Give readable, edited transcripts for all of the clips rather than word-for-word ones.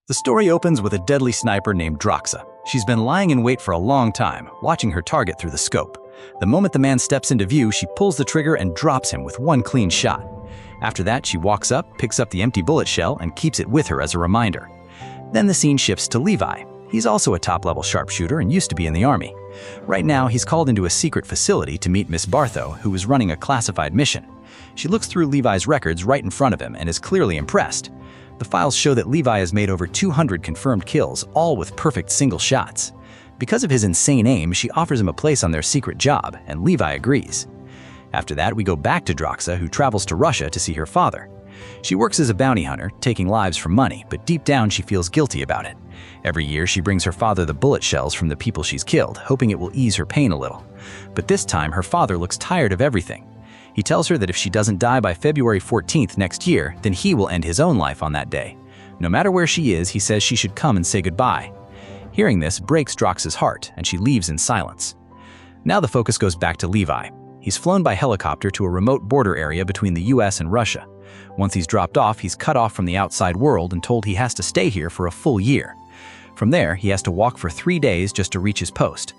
The story opens with a deadly sniper named Droxa. She's been lying in wait for a long time, watching her target through the scope. The moment the man steps into view, she pulls the trigger and drops him with one clean shot. After that, she walks up, picks up the empty bullet shell, and keeps it with her as a reminder. Then the scene shifts to Levi. He's also a top-level sharpshooter and used to be in the army. Right now, he's called into a secret facility to meet Miss Bartho, who is running a classified mission. She looks through Levi's records right in front of him and is clearly impressed. The files show that Levi has made over 200 confirmed kills, all with perfect single shots. Because of his insane aim, she offers him a place on their secret job, and Levi agrees. After that, we go back to Droxa, who travels to Russia to see her father. She works as a bounty hunter, taking lives for money, but deep down she feels guilty about it. Every year she brings her father the bullet shells from the people she's killed, hoping it will ease her pain a little. But this time her father looks tired of everything. He tells her that if she doesn't die by February 14th next year, then he will end his own life on that day. No matter where she is, he says she should come and say goodbye. Hearing this breaks Droxa's heart, and she leaves in silence. Now the focus goes back to Levi. He's flown by helicopter to a remote border area between the US and Russia. Once he's dropped off, he's cut off from the outside world and told he has to stay here for a full year. From there, he has to walk for 3 days just to reach his post.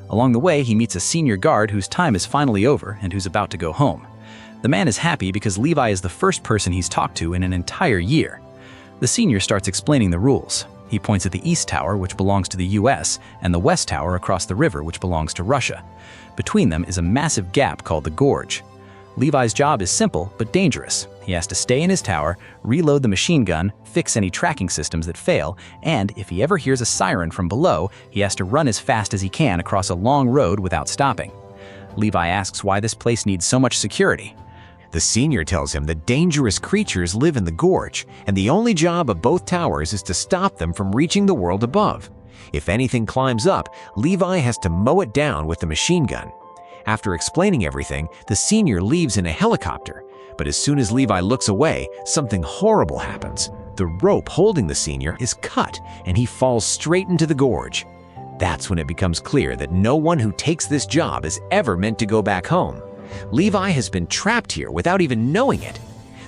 Along the way, he meets a senior guard whose time is finally over and who's about to go home. The man is happy because Levi is the first person he's talked to in an entire year. The senior starts explaining the rules. He points at the East Tower, which belongs to the US, and the West Tower across the river, which belongs to Russia. Between them is a massive gap called the gorge. Levi's job is simple but dangerous. He has to stay in his tower, reload the machine gun, fix any tracking systems that fail, and if he ever hears a siren from below, he has to run as fast as he can across a long road without stopping. Levi asks why this place needs so much security. The senior tells him that dangerous creatures live in the gorge, and the only job of both towers is to stop them from reaching the world above. If anything climbs up, Levi has to mow it down with the machine gun. After explaining everything, the senior leaves in a helicopter. But as soon as Levi looks away, something horrible happens. The rope holding the senior is cut, and he falls straight into the gorge. That's when it becomes clear that no one who takes this job is ever meant to go back home. Levi has been trapped here without even knowing it.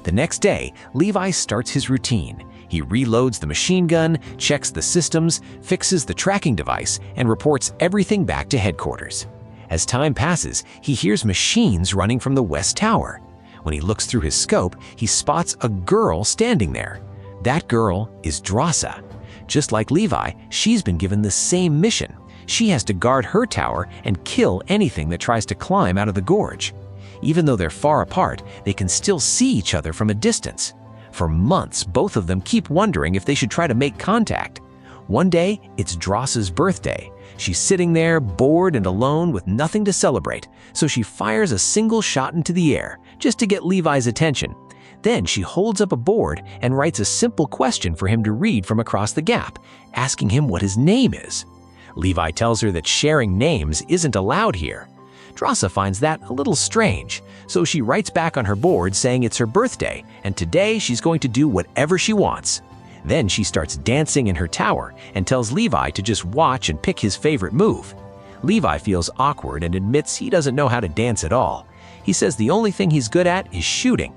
The next day, Levi starts his routine. He reloads the machine gun, checks the systems, fixes the tracking device, and reports everything back to headquarters. As time passes, he hears machines running from the West Tower. When he looks through his scope, he spots a girl standing there. That girl is Droxa. Just like Levi, she's been given the same mission. She has to guard her tower and kill anything that tries to climb out of the gorge. Even though they're far apart, they can still see each other from a distance. For months, both of them keep wondering if they should try to make contact. One day, it's Droxa's birthday. She's sitting there, bored and alone with nothing to celebrate, so she fires a single shot into the air, just to get Levi's attention. Then she holds up a board and writes a simple question for him to read from across the gap, asking him what his name is. Levi tells her that sharing names isn't allowed here. Droxa finds that a little strange, so she writes back on her board saying it's her birthday, and today she's going to do whatever she wants. Then she starts dancing in her tower and tells Levi to just watch and pick his favorite move. Levi feels awkward and admits he doesn't know how to dance at all. He says the only thing he's good at is shooting.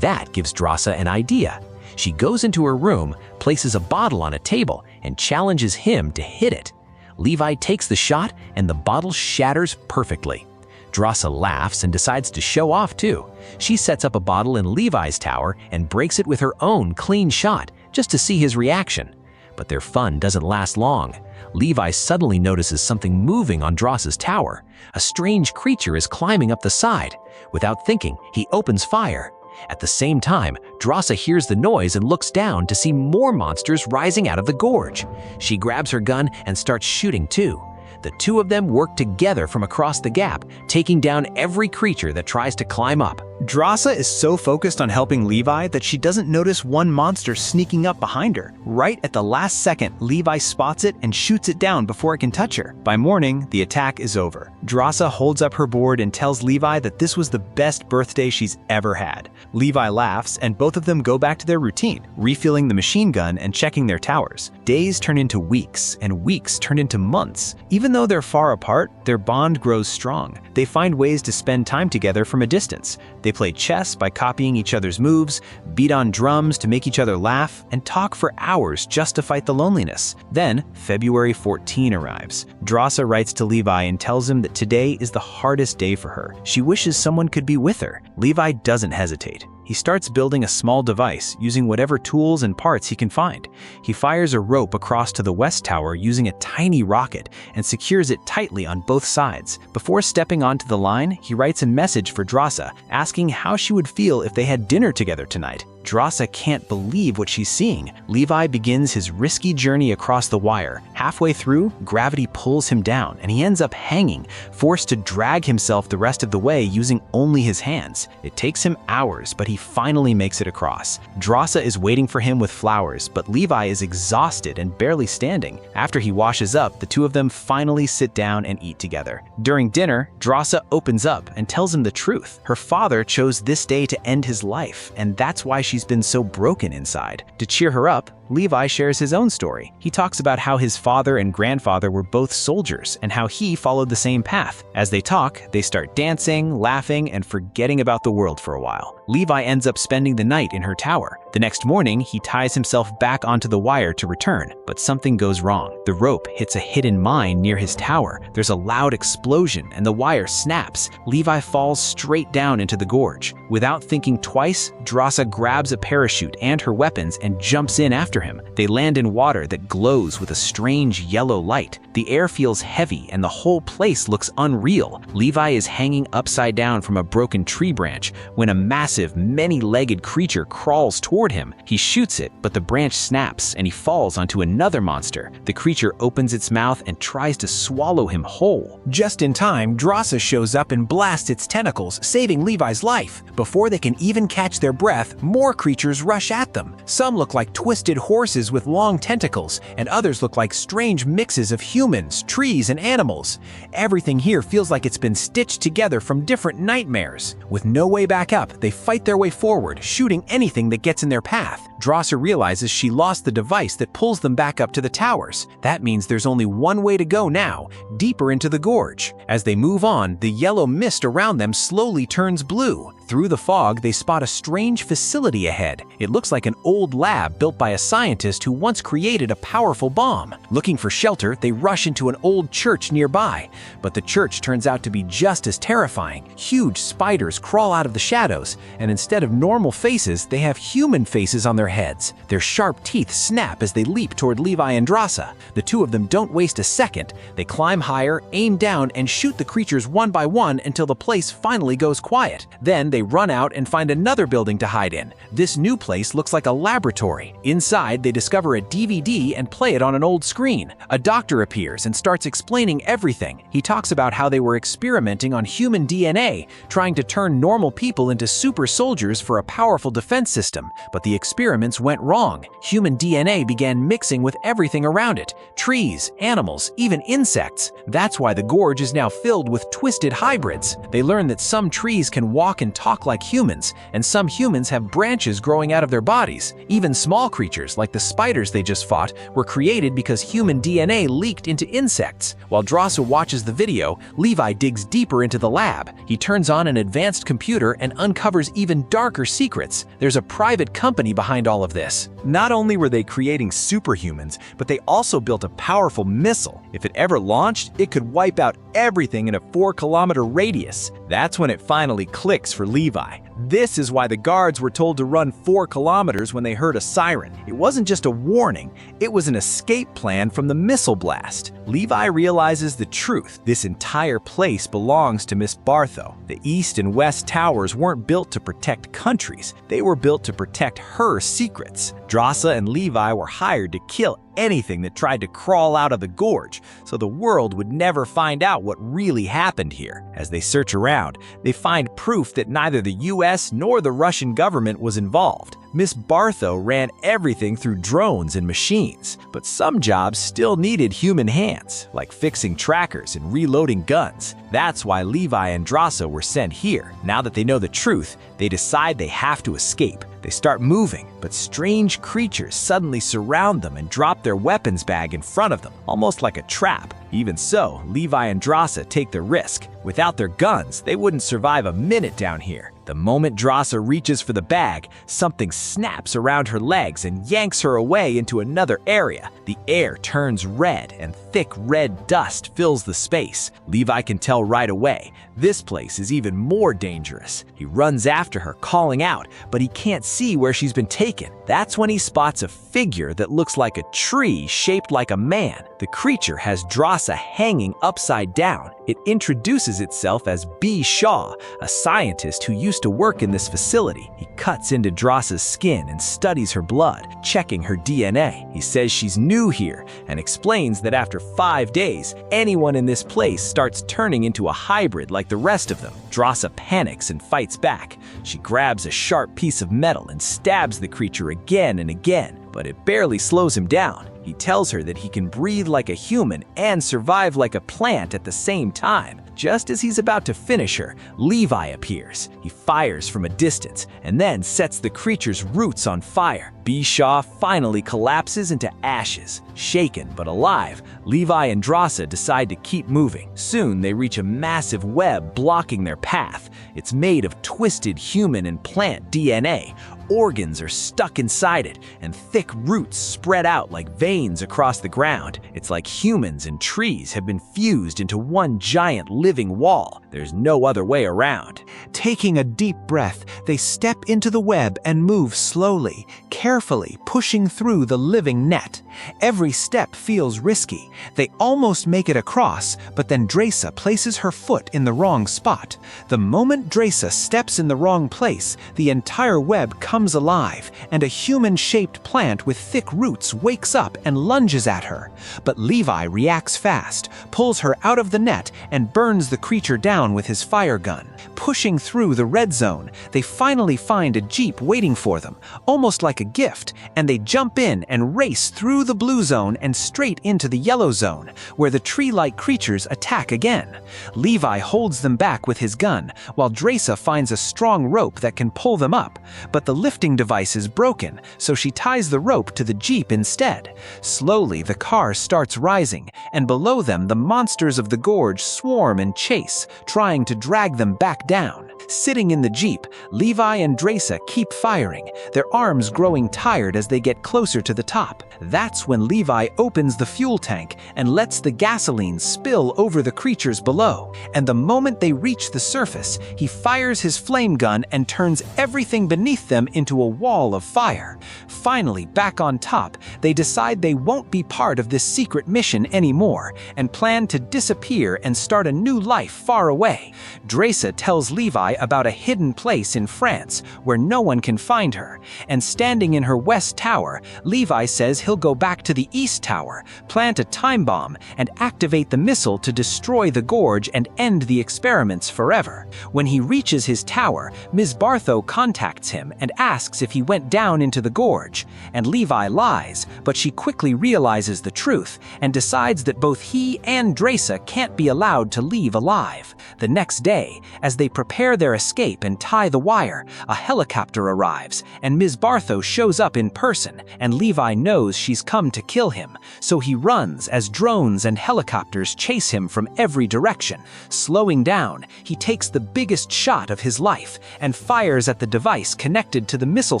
That gives Droxa an idea. She goes into her room, places a bottle on a table, and challenges him to hit it. Levi takes the shot, and the bottle shatters perfectly. Droxa laughs and decides to show off too. She sets up a bottle in Levi's tower and breaks it with her own clean shot, just to see his reaction. But their fun doesn't last long. Levi suddenly notices something moving on Droxa's tower. A strange creature is climbing up the side. Without thinking, he opens fire. At the same time, Droxa hears the noise and looks down to see more monsters rising out of the gorge. She grabs her gun and starts shooting too. The two of them work together from across the gap, taking down every creature that tries to climb up. Droxa is so focused on helping Levi that she doesn't notice one monster sneaking up behind her. Right at the last second, Levi spots it and shoots it down before it can touch her. By morning, the attack is over. Droxa holds up her board and tells Levi that this was the best birthday she's ever had. Levi laughs, and both of them go back to their routine, refilling the machine gun and checking their towers. Days turn into weeks, and weeks turn into months. Even though they're far apart, their bond grows strong. They find ways to spend time together from a distance. They play chess by copying each other's moves, beat on drums to make each other laugh, and talk for hours just to fight the loneliness. Then, February 14 arrives. Drasa writes to Levi and tells him that today is the hardest day for her. She wishes someone could be with her. Levi doesn't hesitate. He starts building a small device using whatever tools and parts he can find. He fires a rope across to the west tower using a tiny rocket and secures it tightly on both sides. Before stepping onto the line, he writes a message for Drasa, asking how she would feel if they had dinner together tonight. Drasa can't believe what she's seeing. Levi begins his risky journey across the wire. Halfway through, gravity pulls him down and he ends up hanging, forced to drag himself the rest of the way using only his hands. It takes him hours, but he finally makes it across. Drasa is waiting for him with flowers, but Levi is exhausted and barely standing. After he washes up, the two of them finally sit down and eat together. During dinner, Drasa opens up and tells him the truth. Her father chose this day to end his life, and that's why she's been so broken inside. To cheer her up, Levi shares his own story. He talks about how his father and grandfather were both soldiers and how he followed the same path. As they talk, they start dancing, laughing, and forgetting about the world for a while. Levi ends up spending the night in her tower. The next morning, he ties himself back onto the wire to return, but something goes wrong. The rope hits a hidden mine near his tower. There's a loud explosion and the wire snaps. Levi falls straight down into the gorge. Without thinking twice, Drasa grabs a parachute and her weapons and jumps in after him. They land in water that glows with a strange yellow light. The air feels heavy and the whole place looks unreal. Levi is hanging upside down from a broken tree branch when a massive, many-legged creature crawls toward him. He shoots it, but the branch snaps and he falls onto another monster. The creature opens its mouth and tries to swallow him whole. Just in time, Drasa shows up and blasts its tentacles, saving Levi's life. Before they can even catch their breath, more creatures rush at them. Some look like twisted horses with long tentacles, and others look like strange mixes of humans, trees, and animals. Everything here feels like it's been stitched together from different nightmares. With no way back up, they fight their way forward, shooting anything that gets in their path. Drasa realizes she lost the device that pulls them back up to the towers. That means there's only one way to go now, deeper into the gorge. As they move on, the yellow mist around them slowly turns blue. Through the fog, they spot a strange facility ahead. It looks like an old lab built by a scientist who once created a powerful bomb. Looking for shelter, they rush into an old church nearby. But the church turns out to be just as terrifying. Huge spiders crawl out of the shadows, and instead of normal faces, they have human faces on their heads. Their sharp teeth snap as they leap toward Levi and Drasa. The two of them don't waste a second. They climb higher, aim down, and shoot the creatures one by one until the place finally goes quiet. Then they run out and find another building to hide in. This new place looks like a laboratory. Inside, they discover a DVD and play it on an old screen. A doctor appears and starts explaining everything. He talks about how they were experimenting on human DNA, trying to turn normal people into super soldiers for a powerful defense system. But the experiments went wrong. Human DNA began mixing with everything around it: trees, animals, even insects. That's why the gorge is now filled with twisted hybrids. They learn that some trees can walk and talk like humans, and some humans have branches growing out of their bodies. Even small creatures, like the spiders they just fought, were created because human DNA leaked into insects. While Drasa watches the video, Levi digs deeper into the lab. He turns on an advanced computer and uncovers even darker secrets. There's a private company behind all of this. Not only were they creating superhumans, but they also built a powerful missile. If it ever launched, it could wipe out everything in a 4-kilometer radius. That's when it finally clicks for Levi. This is why the guards were told to run 4 kilometers when they heard a siren. It wasn't just a warning, it was an escape plan from the missile blast. Levi realizes the truth. This entire place belongs to Miss Bartho. The east and west towers weren't built to protect countries. They were built to protect her secrets. Drasa and Levi were hired to kill anything that tried to crawl out of the gorge, so the world would never find out what really happened here. As they search around, they find proof that neither the US nor the Russian government was involved. Miss Bartho ran everything through drones and machines, but some jobs still needed human hands, like fixing trackers and reloading guns. That's why Levi and Drasa were sent here. Now that they know the truth, they decide they have to escape. They start moving, but strange creatures suddenly surround them and drop their weapons bag in front of them, almost like a trap. Even so, Levi and Drasa take the risk. Without their guns, they wouldn't survive a minute down here. The moment Drasa reaches for the bag, something snaps around her legs and yanks her away into another area. The air turns red and thick red dust fills the space. Levi can tell right away, this place is even more dangerous. He runs after her, calling out, but he can't see where she's been taken. That's when he spots a figure that looks like a tree shaped like a man. The creature has Drasa hanging upside down. It introduces itself as B. Shaw, a scientist who used to work in this facility. He cuts into Drasa's skin and studies her blood, checking her DNA. He says she's new here and explains that after 5 days, anyone in this place starts turning into a hybrid like the rest of them. Drasa panics and fights back. She grabs a sharp piece of metal and stabs the creature again and again, but it barely slows him down. He tells her that he can breathe like a human and survive like a plant at the same time. Just as he's about to finish her, Levi appears. He fires from a distance and then sets the creature's roots on fire. B. Shaw finally collapses into ashes. Shaken but alive, Levi and Drasa decide to keep moving. Soon they reach a massive web blocking their path. It's made of twisted human and plant DNA. Organs are stuck inside it, and thick roots spread out like veins across the ground. It's like humans and trees have been fused into one giant living wall. There's no other way around. Taking a deep breath, they step into the web and move slowly, carefully pushing through the living net. Every step feels risky. They almost make it across, but then Drasa places her foot in the wrong spot. The moment Drasa steps in the wrong place, the entire web comes alive, and a human-shaped plant with thick roots wakes up and lunges at her. But Levi reacts fast, pulls her out of the net, and burns the creature down with his fire gun. Pushing through the red zone, they finally find a jeep waiting for them, almost like a gift, and they jump in and race through the blue zone and straight into the yellow zone, where the tree-like creatures attack again. Levi holds them back with his gun, while Drasa finds a strong rope that can pull them up, but the lifting device is broken, so she ties the rope to the jeep instead. Slowly, the car starts rising, and below them the monsters of the gorge swarm and chase, trying to drag them back down. Sitting in the jeep, Levi and Drasa keep firing, their arms growing tired as they get closer to the top. That's when Levi opens the fuel tank and lets the gasoline spill over the creatures below. And the moment they reach the surface, he fires his flame gun and turns everything beneath them into a wall of fire. Finally, back on top, they decide they won't be part of this secret mission anymore and plan to disappear and start a new life far away. Drasa tells Levi about a hidden place in France where no one can find her, and standing in her west tower, Levi says he'll go back to the east tower, plant a time bomb, and activate the missile to destroy the gorge and end the experiments forever. When he reaches his tower, Ms. Bartho contacts him and asks if he went down into the gorge, and Levi lies, but she quickly realizes the truth and decides that both he and Drasa can't be allowed to leave alive. The next day, as they prepare their escape and tie the wire, a helicopter arrives, and Ms. Bartho shows up in person, and Levi knows she's come to kill him, so he runs as drones and helicopters chase him from every direction. Slowing down, he takes the biggest shot of his life and fires at the device connected to the missile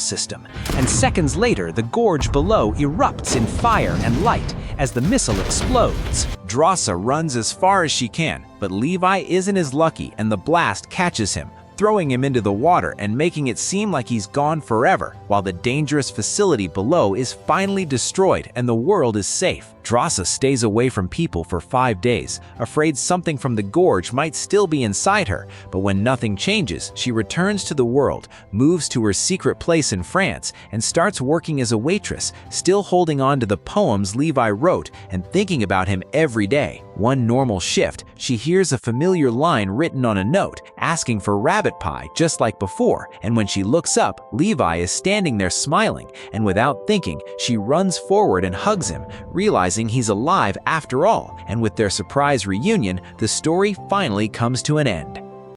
system, and seconds later the gorge below erupts in fire and light as the missile explodes. Drasa runs as far as she can, but Levi isn't as lucky and the blast catches him, throwing him into the water and making it seem like he's gone forever, while the dangerous facility below is finally destroyed and the world is safe. Drasa stays away from people for 5 days, afraid something from the gorge might still be inside her, but when nothing changes, she returns to the world, moves to her secret place in France, and starts working as a waitress, still holding on to the poems Levi wrote and thinking about him every day. One normal shift, she hears a familiar line written on a note, asking for rabbit pie just like before, and when she looks up, Levi is standing there smiling, and without thinking, she runs forward and hugs him, realizing he's alive after all, and with their surprise reunion, the story finally comes to an end.